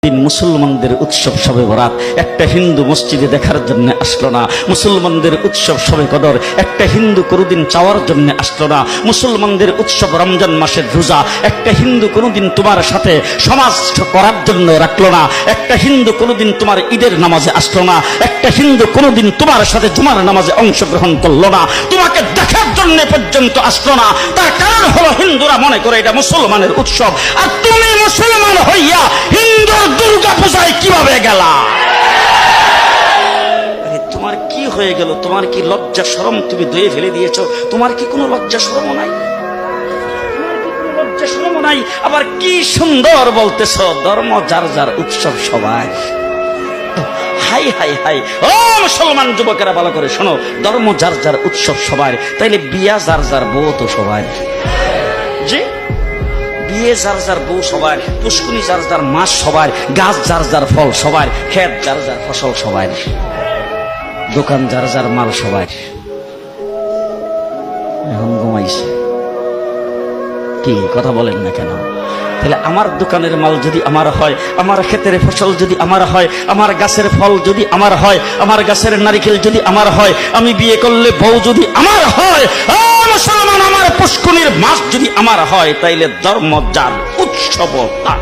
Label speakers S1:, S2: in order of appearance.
S1: মুসলমানদের উৎসব শবে বরাত একটা হিন্দু মসজিদে দেখার জন্য আসলো না। মুসলমানদের উৎসব শবে কদর একটা হিন্দু কোনোদিন চাওয়ার জন্য আসলো না। মুসলমানদের উৎসব রমজান মাসের রোজা একটা হিন্দু কোনোদিন তোমার সাথে সমাজ করার জন্য রাখলো না। একটা হিন্দু কোনোদিন তোমার ঈদের নামাজে আসলো না। একটা হিন্দু কোনোদিন তোমার সাথে জুমার নামাজে অংশগ্রহণ করলো না। তোমাকে দেখার জন্য পর্যন্ত আসলো না। তার কারণ হলো হিন্দুরা মনে করে এটা মুসলমানের উৎসব, আর তুমি মুসলমান হইয়া হিন্দুর দুর্গা পূজায় কিভাবে গেলা? তোমার কি হয়ে গেল? তোমার কি লজ্জা শরম তুমি ধুয়ে ফেলে দিয়েছো? তোমার কি কোনো লজ্জা শরমও নাই? লজ্জা শরমও নাই। আবার কি সুন্দর বলতেছ, ধর্ম যার যার উৎসব সবাই। হাই হাই হাই, ও মুসলমান যুবকেরা ভালো করে শোনো, ধর্ম যার যার উৎসব সবার, তাইলে বিয়া যার যার বউ তো সবার। জি, বিয়ে যার যার বউ সবার, পুষ্কুনি যার যার মাস সবার, গাছ যার যার ফল সবার, ক্ষেত যার যার ফসল সবার, দোকান যার যার মাল সবার। এখন ঘুমাইছে কি কথা বলেন না কেন? তাহলে আমার দোকানের মাল যদি আমার হয়, আমার ক্ষেতের ফসল যদি আমার হয়, আমার গাছের ফল যদি আমার হয়, আমার গাছের নারিকেল যদি আমার হয়, আমি বিয়ে করলে বউ যদি আমার হয়, মুসলমান আমার পুষ্কুনির মাছ যদি আমার হয়, তাইলে ধর্ম যার উৎসব তার।